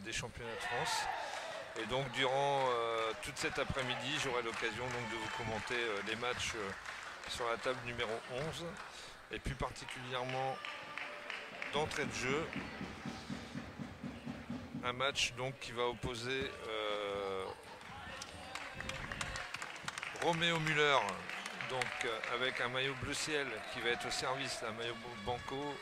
des championnats de France. Et donc durant toute cet après-midi, j'aurai l'occasion donc de vous commenter les matchs sur la table numéro 11 et plus particulièrement d'entrée de jeu. Un match donc qui va opposer Roméo Müller, donc avec un maillot bleu ciel qui va être au service, un maillot banco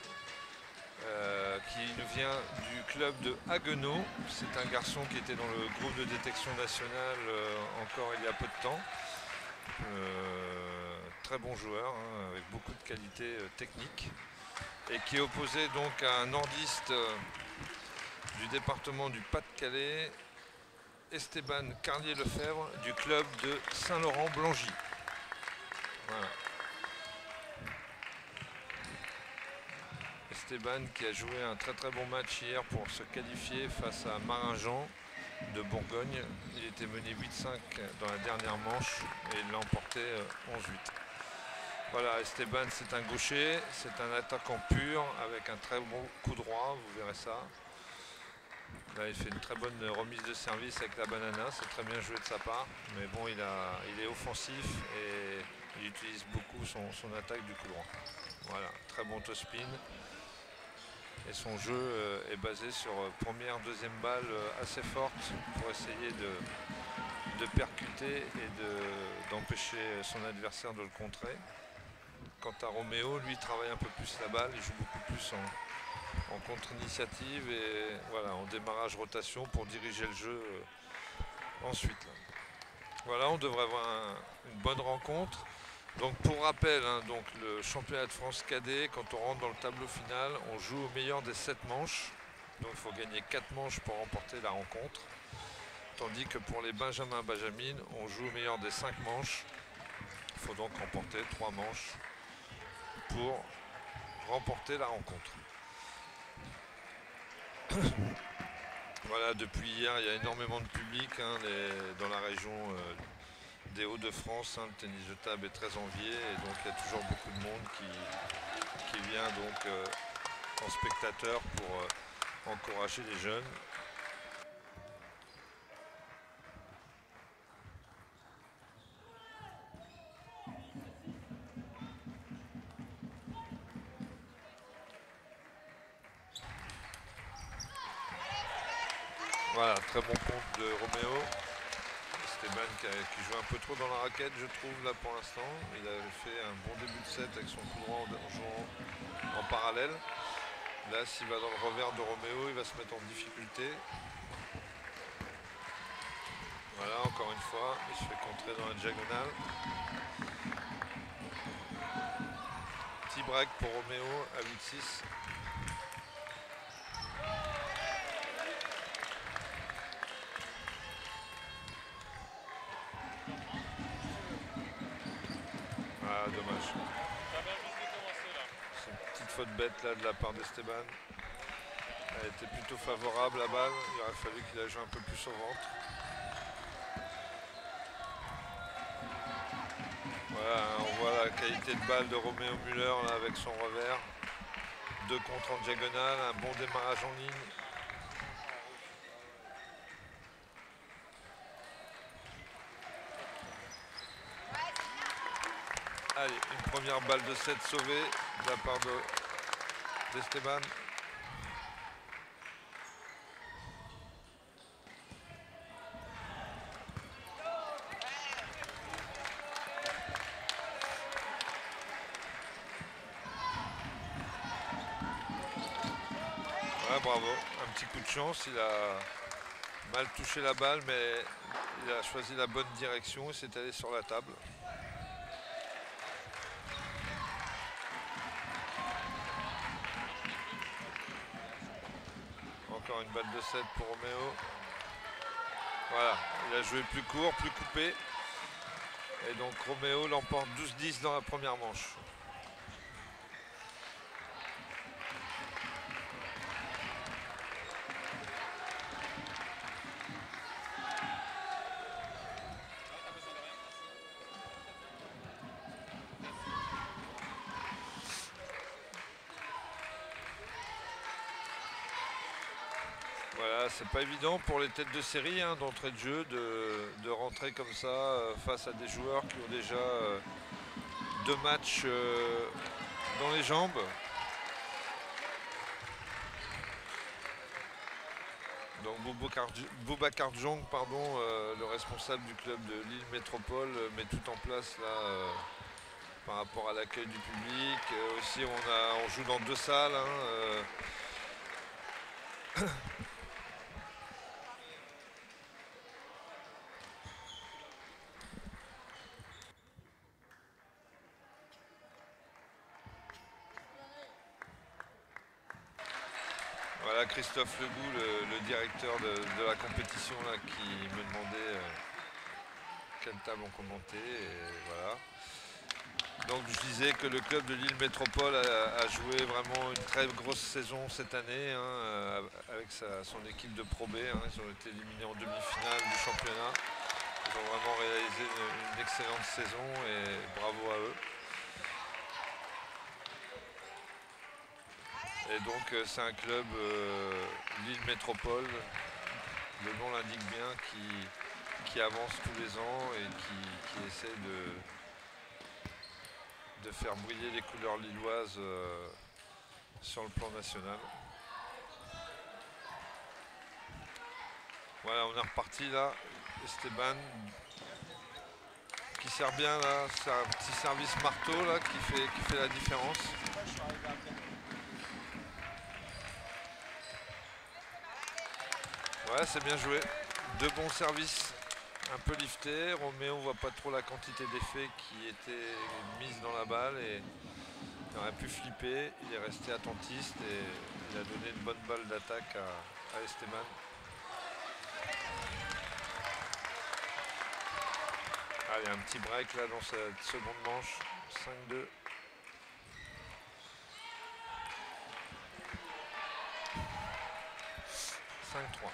qui nous vient du club de Haguenau. C'est un garçon qui était dans le groupe de détection nationale encore il y a peu de temps. Très bon joueur, hein, avec beaucoup de qualités techniques. Et qui est opposé donc à un nordiste du département du Pas-de-Calais, Esteban Carlier-Lefebvre, du club de Saint-Laurent-Blangy. Voilà. Esteban qui a joué un très très bon match hier pour se qualifier face à Marin-Jean de Bourgogne. Il était mené 8-5 dans la dernière manche et il l'a emporté 11-8. Voilà, Esteban c'est un gaucher, c'est un attaquant pur avec un très bon coup droit, vous verrez ça. Là il fait une très bonne remise de service avec la banana, c'est très bien joué de sa part. Mais bon, il est offensif et il utilise beaucoup son attaque du coup droit. Voilà, très bon toe spin. Et son jeu est basé sur première, deuxième balle assez forte pour essayer de percuter et d'empêcher son adversaire de le contrer. Quant à Roméo, lui travaille un peu plus la balle, il joue beaucoup plus en contre-initiative et voilà, en démarrage rotation pour diriger le jeu ensuite. Là. Voilà, on devrait avoir une bonne rencontre. Donc pour rappel, hein, donc le championnat de France cadet, quand on rentre dans le tableau final, on joue au meilleur des 7 manches. Donc il faut gagner 4 manches pour remporter la rencontre. Tandis que pour les Benjamin, on joue au meilleur des 5 manches. Il faut donc remporter 3 manches pour remporter la rencontre. Voilà, depuis hier, il y a énormément de public hein, dans la région des Hauts-de-France. Hein, le tennis de table est très envié et donc il y a toujours beaucoup de monde qui vient donc en spectateur pour encourager les jeunes. Voilà, très bon compte de Roméo. Esteban qui joue un peu trop dans la raquette, je trouve, là pour l'instant. Il avait fait un bon début de set avec son coup droit en jouant en parallèle. Là, s'il va dans le revers de Roméo, il va se mettre en difficulté. Voilà, encore une fois, il se fait contrer dans la diagonale. Petit break pour Roméo à 8-6. Ah, dommage. C'est une petite faute bête là de la part d'Esteban. Elle était plutôt favorable la balle. Il aurait fallu qu'il la joue un peu plus au ventre. Voilà, on voit la qualité de balle de Roméo Müller là, avec son revers. 2 contre en diagonale, un bon démarrage en ligne. Allez, une première balle de 7 sauvée de la part d'Esteban. Ouais, bravo, un petit coup de chance, il a mal touché la balle mais il a choisi la bonne direction et s'est allé sur la table. Encore une balle de 7 pour Roméo. Voilà, il a joué plus court, plus coupé. Et donc Roméo l'emporte 12-10 dans la première manche. Voilà, c'est pas évident pour les têtes de série hein, d'entrée de jeu de rentrer comme ça face à des joueurs qui ont déjà 2 matchs dans les jambes. Donc Boubacar Diong, pardon, le responsable du club de Lille Métropole, met tout en place là par rapport à l'accueil du public. Aussi on joue dans 2 salles. Hein, Voilà Christophe Legout, le directeur de la compétition là, qui me demandait quelle table on commentait. Et voilà. Donc je disais que le club de Lille Métropole a joué vraiment une très grosse saison cette année hein, avec son équipe de Pro B. Hein, ils ont été éliminés en demi-finale du championnat. Ils ont vraiment réalisé une excellente saison et bravo à eux. Et donc c'est un club Lille Métropole, le nom l'indique bien, qui avance tous les ans et qui essaie de faire briller les couleurs lilloises sur le plan national. Voilà, on est reparti là. Esteban qui sert bien là, c'est un petit service marteau là qui fait la différence. Ouais, c'est bien joué. 2 bons services, un peu liftés. Roméo, on voit pas trop la quantité d'effets qui était mise dans la balle et il aurait pu flipper. Il est resté attentiste et il a donné une bonne balle d'attaque à Esteban. Allez, un petit break là dans cette seconde manche. 5-2. 5-3.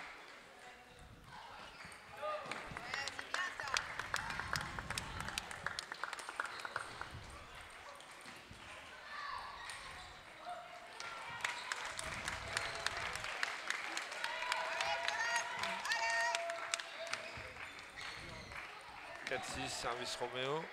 Service Roméo.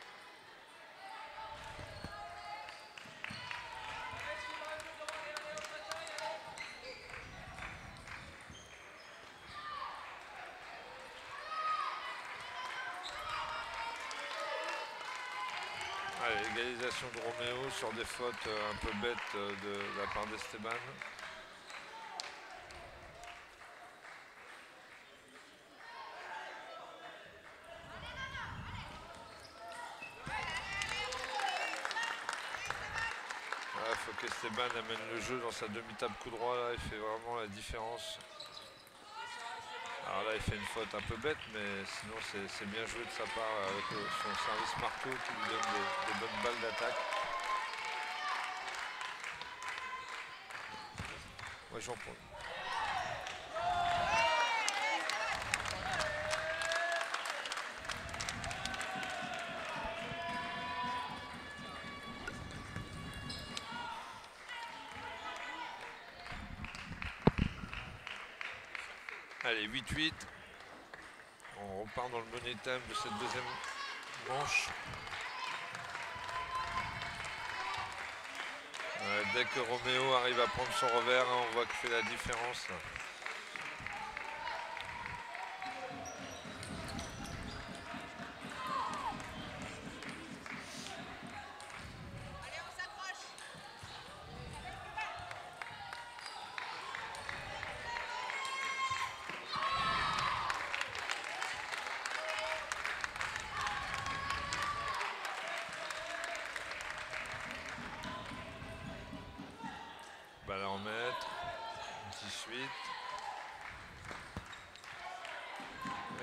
Allez, égalisation de Roméo sur des fautes un peu bêtes de la part d'Esteban. Il faut qu'Esteban amène le jeu dans sa demi-table coup droit. Là, il fait vraiment la différence. Alors là, il fait une faute un peu bête, mais sinon, c'est bien joué de sa part avec son service marteau qui lui donne des bonnes balles d'attaque. Ouais, j'en prends. Allez, 8-8. On repart dans le money time de cette deuxième manche. Dès que Roméo arrive à prendre son revers, hein, on voit qu'il fait la différence. Balle à en mettre. 18.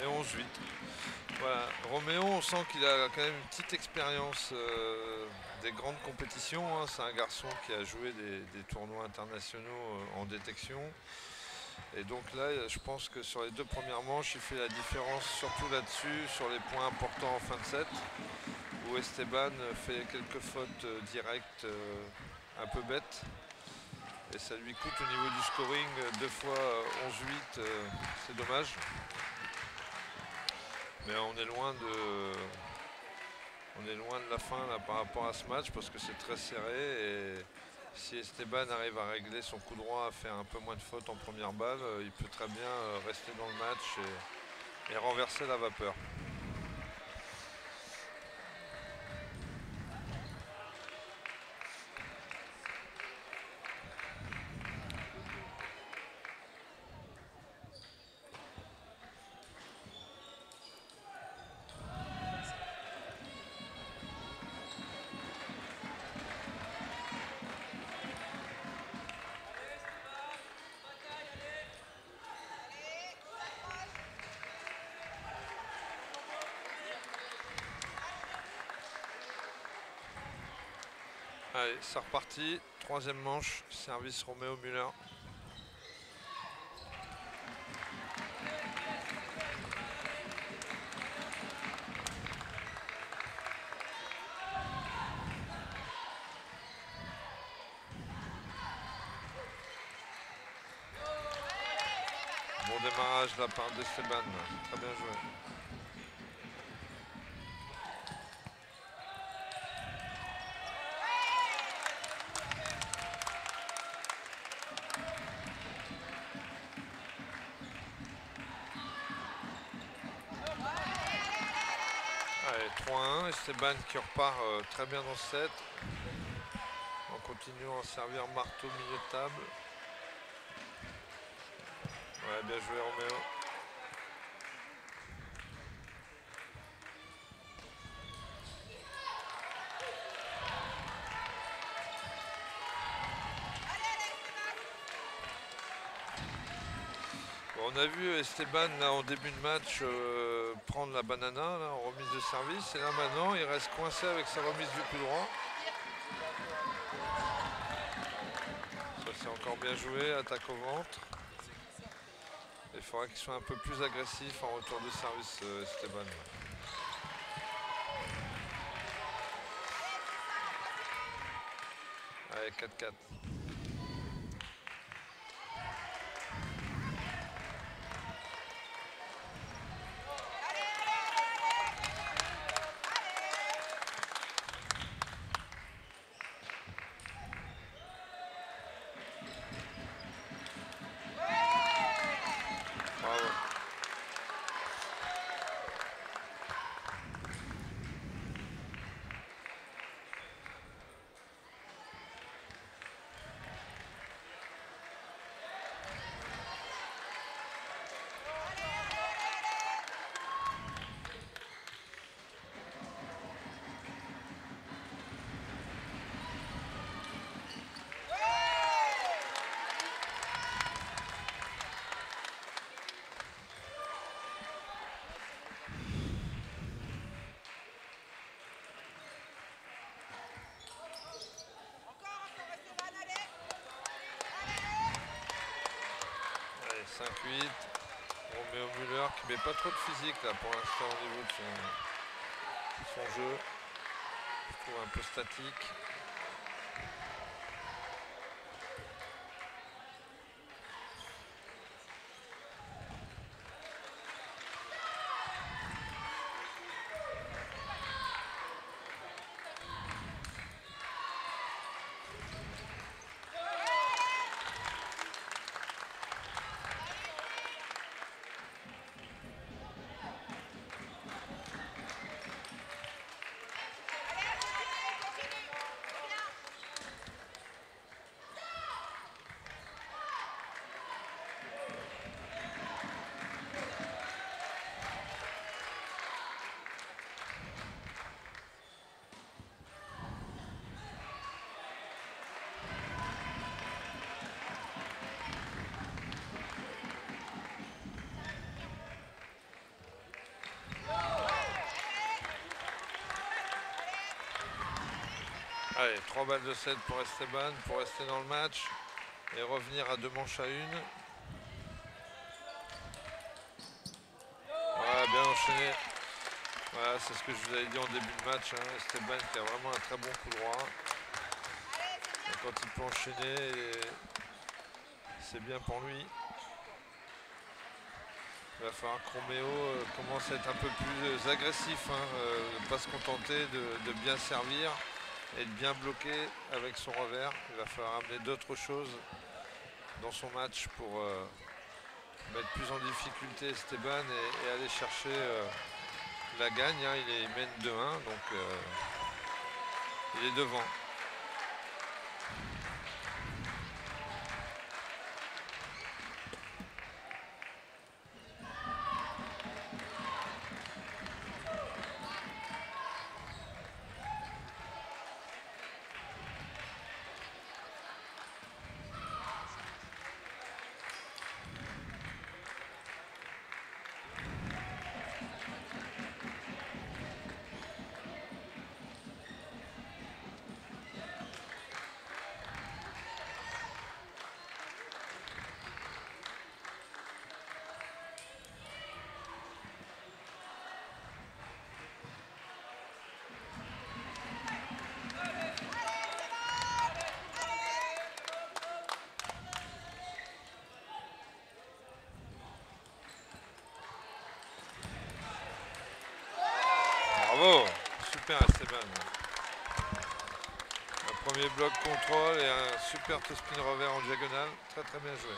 Et 11-8. Voilà, Roméo, on sent qu'il a quand même une petite expérience des grandes compétitions. Hein. C'est un garçon qui a joué des tournois internationaux en détection. Et donc là, je pense que sur les 2 premières manches, il fait la différence surtout là-dessus, sur les points importants en fin de set, où Esteban fait quelques fautes directes un peu bêtes. Et ça lui coûte au niveau du scoring 2 fois 11-8, c'est dommage. Mais on est loin de la fin là, par rapport à ce match parce que c'est très serré. Et si Esteban arrive à régler son coup droit, à faire un peu moins de fautes en première balle, il peut très bien rester dans le match et renverser la vapeur. Allez, c'est reparti. Troisième manche, service Roméo Müller. Bon démarrage de la part d'Esteban. Très bien joué. Allez, 3-1, Esteban qui repart très bien dans ce set. En continuant à servir marteau milieu de table. Ouais, bien joué Roméo. Bon, on a vu Esteban là, en début de match prendre la banana là, en remise de service. Et là maintenant, il reste coincé avec sa remise du coup droit. Ça c'est encore bien joué, attaque au ventre. Il faudra qu'il soit un peu plus agressif en retour de service Esteban. Allez, 4-4. Bravo. Allez, 5-8. Roméo Müller qui met pas trop de physique là pour l'instant au niveau de son jeu. Je trouve un peu statique. Allez, 3 balles de 7 pour Esteban pour rester dans le match et revenir à 2 manches à 1. Voilà, bien enchaîné. Voilà, c'est ce que je vous avais dit en début de match. Hein. Esteban qui a vraiment un très bon coup droit. Et quand il peut enchaîner, c'est bien pour lui. Il va falloir que Roméo commence à être un peu plus agressif, hein, ne pas se contenter de bien servir et de bien bloquer avec son revers. Il va falloir amener d'autres choses dans son match pour mettre plus en difficulté Esteban et aller chercher la gagne. Hein. Il mène 2-1, donc il est devant. Bravo, super Esteban. Un premier bloc contrôle et un super top spin revers en diagonale. Très très bien joué.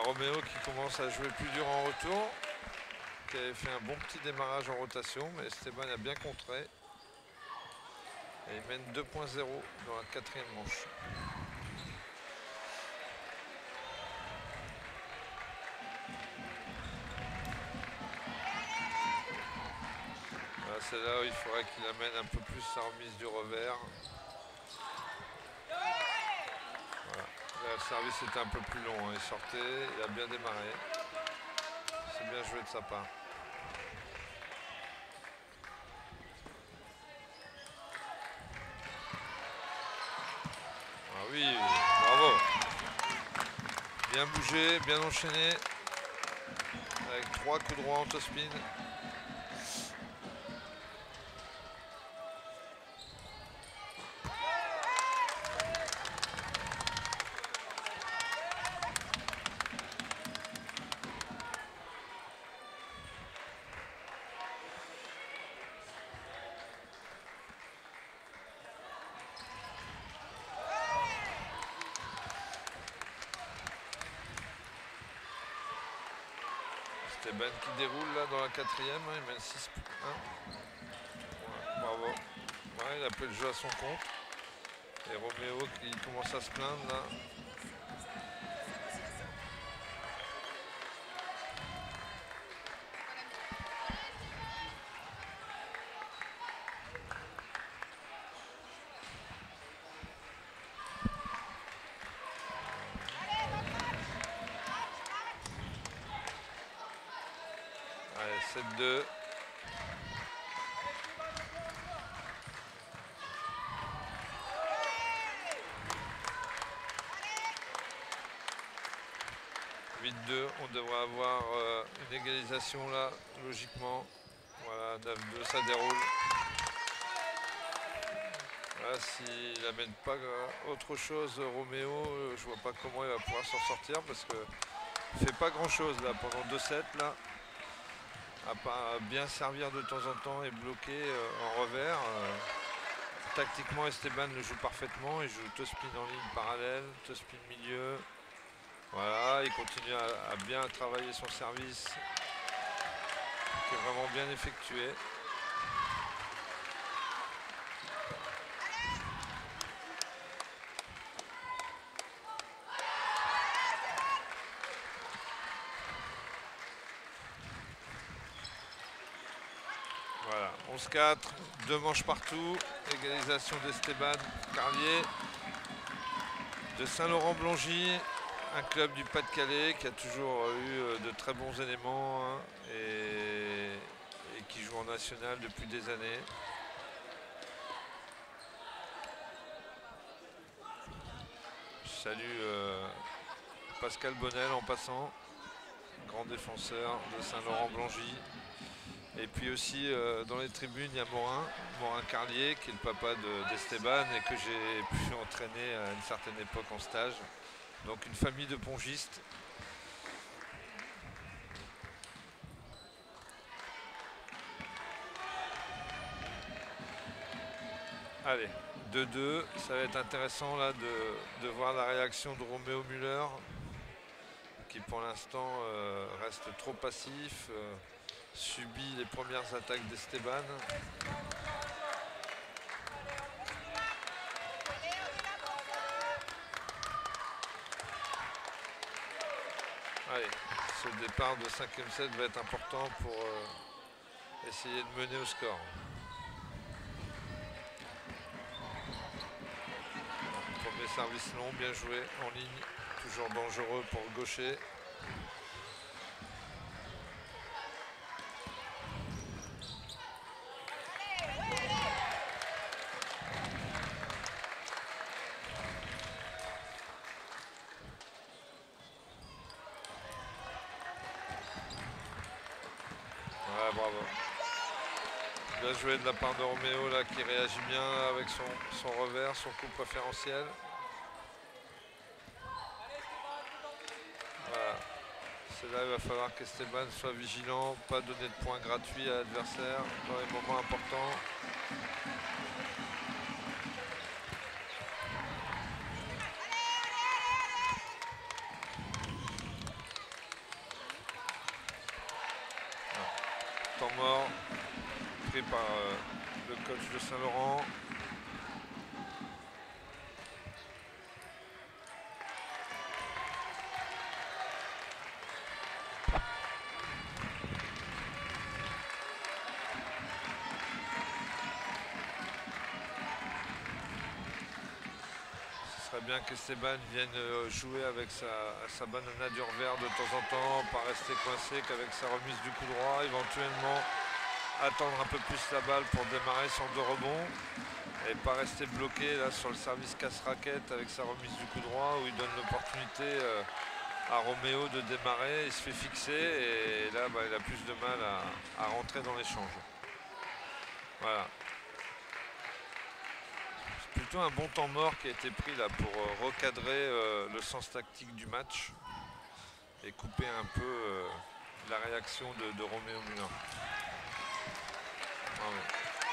Roméo qui commence à jouer plus dur en retour, qui avait fait un bon petit démarrage en rotation, mais Esteban a bien contré. Et il mène 2.0 dans la 4e manche. C'est là où il faudrait qu'il amène un peu plus sa remise du revers. Voilà. Là, le service était un peu plus long, hein. Il sortait, il a bien démarré. C'est bien joué de sa part. Ah oui, bravo. Bien bougé, bien enchaîné. Avec 3 coups droits en top-spin. Esteban qui déroule là dans la 4e, hein, il mène 6-1. Ouais, bravo. Ouais, il a pris le jeu à son compte. Et Roméo qui commence à se plaindre là. Allez, 7-2. On devrait avoir une égalisation là, logiquement. Voilà, 9-2, ça déroule. Là, s'il n'amène pas autre chose, Roméo, je vois pas comment il va pouvoir s'en sortir parce que il fait pas grand chose là pendant 2-7 là. À part bien servir de temps en temps et bloquer en revers. Tactiquement, Esteban le joue parfaitement. Il joue top spin en ligne parallèle, top spin milieu. Voilà, il continue à bien travailler son service, qui est vraiment bien effectué. Voilà, 11-4, 2 manches partout, égalisation d'Esteban Carlier de Saint-Laurent-Blangy. Un club du Pas-de-Calais qui a toujours eu de très bons éléments, hein, et qui joue en national depuis des années. Je salue Pascal Bonnel en passant, grand défenseur de Saint-Laurent-Blangy, Et puis aussi dans les tribunes, il y a Morin Carlier, qui est le papa d'Esteban et que j'ai pu entraîner à une certaine époque en stage. Donc une famille de pongistes. Allez, 2-2, ça va être intéressant là de voir la réaction de Roméo Müller, qui pour l'instant reste trop passif, subit les premières attaques d'Esteban. Allez, ce départ de 5e set va être important pour essayer de mener au score. Premier service long, bien joué en ligne, toujours dangereux pour le gaucher. Ouais, bravo. Bien joué de la part de Roméo là, qui réagit bien avec son revers, son coup préférentiel. Voilà. C'est là il va falloir qu'Esteban soit vigilant, pas donner de points gratuits à l'adversaire dans les moments importants. Temps mort pris par le coach de Saint-Laurent. Bien qu'Esteban vienne jouer avec sa banana du revers de temps en temps, pas rester coincé qu'avec sa remise du coup droit, éventuellement attendre un peu plus la balle pour démarrer son deux rebonds et pas rester bloqué là sur le service casse-raquette avec sa remise du coup droit où il donne l'opportunité à Roméo de démarrer, il se fait fixer et là il a plus de mal à rentrer dans l'échange. Voilà. Plutôt un bon temps mort qui a été pris là pour recadrer le sens tactique du match et couper un peu la réaction de Roméo Müller.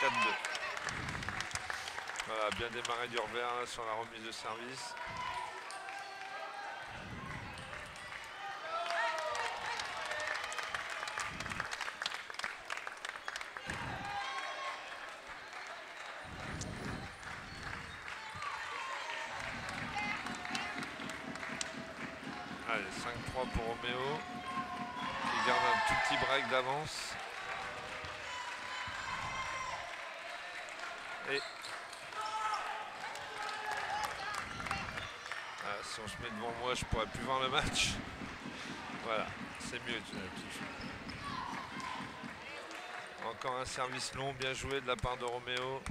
4-2. Voilà, bien démarré du revers là, sur la remise de service. Allez, 5-3 pour Roméo, qui garde un tout petit break d'avance. Et si on se met devant moi, je pourrais plus voir le match. Voilà, c'est mieux tout de suite. Encore un service long, bien joué de la part de Roméo.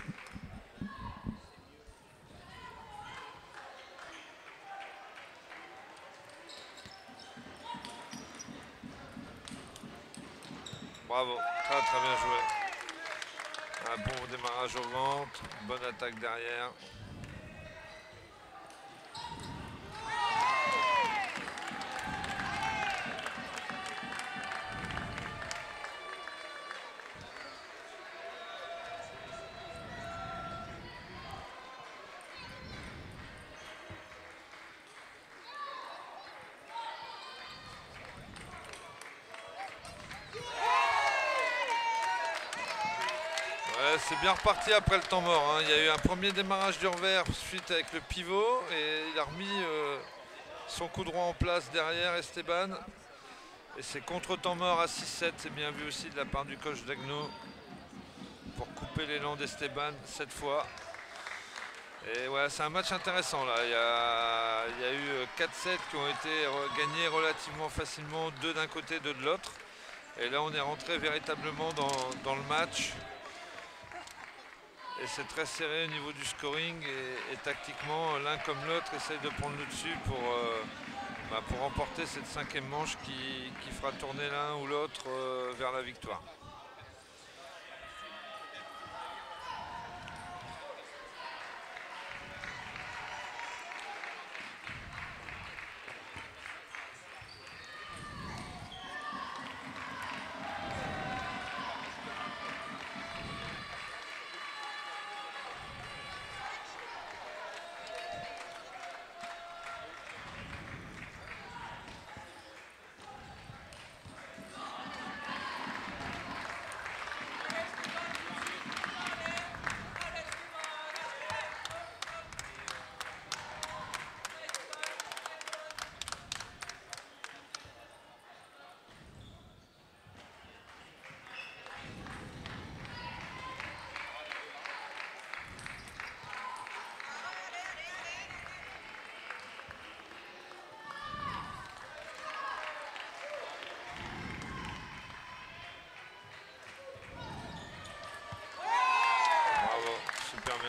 Bravo, très très bien joué. Un bon démarrage au ventre, bonne attaque derrière. C'est bien reparti après le temps mort. Hein. Il y a eu un premier démarrage du revers suite avec le pivot et il a remis son coup droit en place derrière Esteban. Et c'est contre temps mort à 6-7. C'est bien vu aussi de la part du coach Dagno pour couper l'élan d'Esteban cette fois. Et ouais, c'est un match intéressant là. Il y a eu 4 sets qui ont été gagnés relativement facilement, 2 d'un côté, 2 de l'autre. Et là on est rentré véritablement dans le match. Et c'est très serré au niveau du scoring et tactiquement, l'un comme l'autre essaye de prendre le dessus pour remporter cette 5e manche qui fera tourner l'un ou l'autre vers la victoire.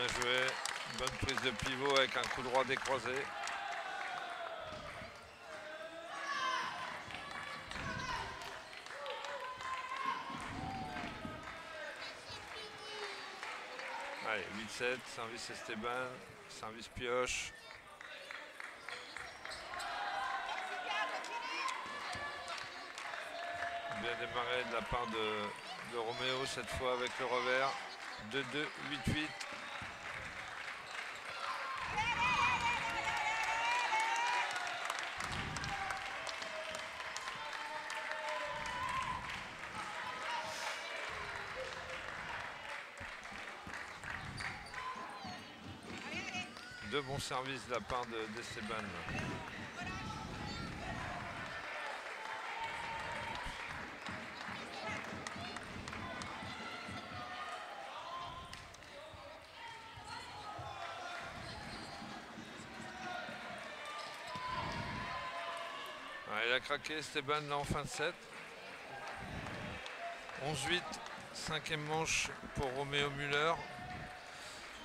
Bien joué. Bonne prise de pivot avec un coup droit décroisé. Allez, 8-7, service Esteban, service Pioche. Bien démarré de la part de Roméo cette fois avec le revers. 2-2, 8-8. Deux bons services de la part d'Esteban. Il a craqué Esteban là en fin de set. 11-8, cinquième manche pour Roméo Müller.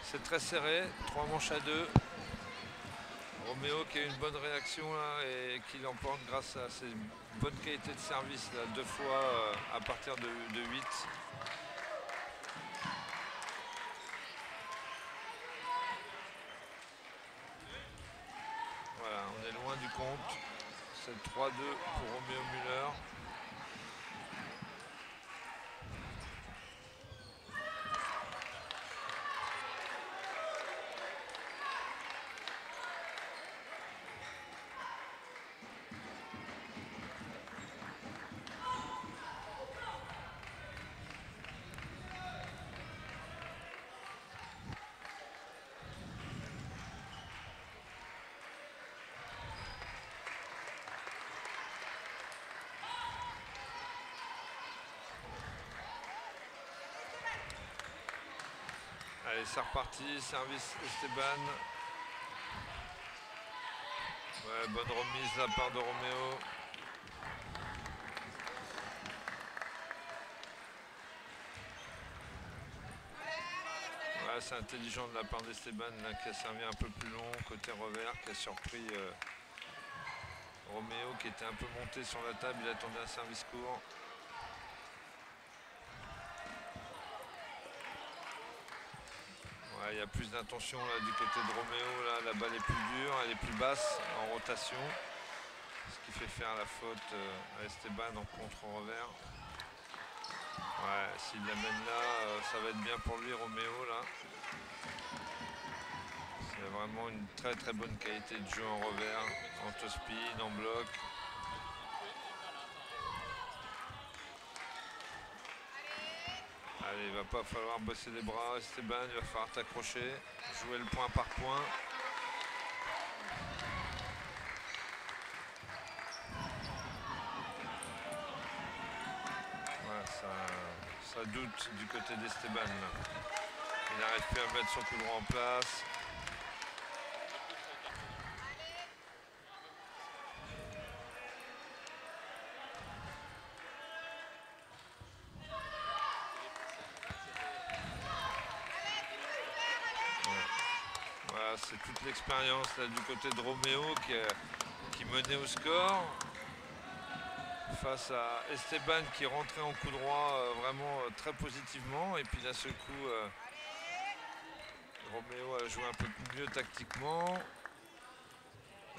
C'est très serré, 3 manches à 2. Roméo qui a une bonne réaction là et qui l'emporte grâce à ses bonnes qualités de service là, 2 fois à partir de 8. Voilà, on est loin du compte. C'est 3-2 pour Roméo Müller. Allez, c'est reparti, service Esteban. Ouais, bonne remise de la part de Roméo. Ouais, c'est intelligent de la part d'Esteban qui a servi un peu plus long côté revers, qui a surpris Roméo qui était un peu monté sur la table, il attendait un service court. Il y a plus d'intention du côté de Roméo, là, la balle est plus dure, elle est plus basse en rotation, ce qui fait faire la faute à Esteban en contre-revers. Ouais, s'il l'amène là, ça va être bien pour lui Roméo là. C'est vraiment une très très bonne qualité de jeu en revers, en top-spin, en bloc. Allez, il va pas falloir bosser les bras, Esteban, il va falloir t'accrocher, jouer le point par point. Voilà, ça doute du côté d'Esteban. Il n'arrive plus à mettre son coup droit en place. C'est toute l'expérience du côté de Roméo qui menait au score face à Esteban qui rentrait en coup droit vraiment très positivement, et puis d'un seul coup Roméo a joué un peu mieux tactiquement,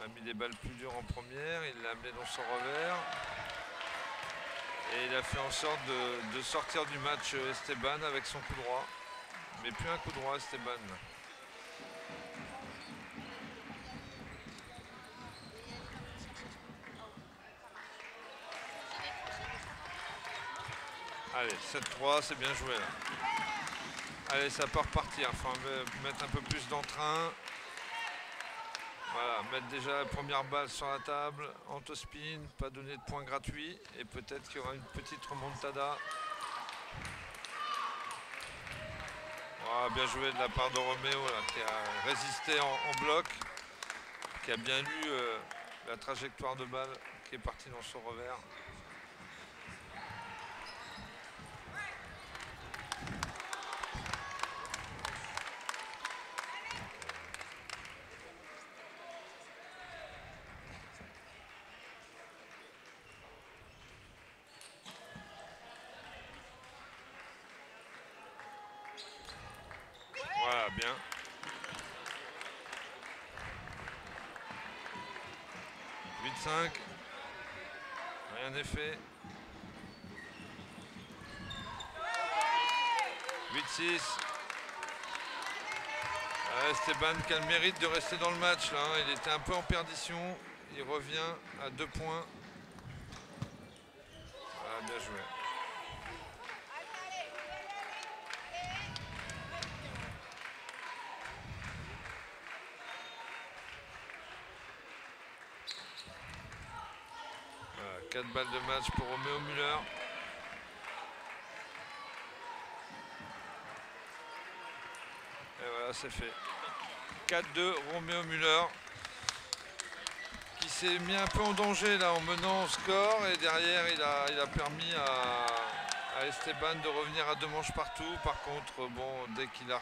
a mis des balles plus dures en première, il l'a amené dans son revers et il a fait en sorte de sortir du match Esteban avec son coup droit, mais plus un coup droit Esteban. Allez, 7-3, c'est bien joué là. Allez, ça peut repartir. Il faut mettre un peu plus d'entrain. Voilà, mettre déjà la première balle sur la table, en top-spin, pas donner de points gratuits. Et peut-être qu'il y aura une petite remontada. Voilà, bien joué de la part de Roméo là, qui a résisté en bloc, qui a bien lu la trajectoire de balle qui est partie dans son revers. Voilà, bien. « 8-5. Rien n'est fait. 8-6. Esteban qui a le mérite de rester dans le match là. Il était un peu en perdition. Il revient à 2 points. Ah, bien joué. Voilà, 4 balles de match pour Roméo Müller. Et voilà, c'est fait. 4-2, Roméo Müller qui s'est mis un peu en danger là en menant au score, et derrière il a permis à Esteban de revenir à 2 manches partout. Par contre, bon, dès qu'il a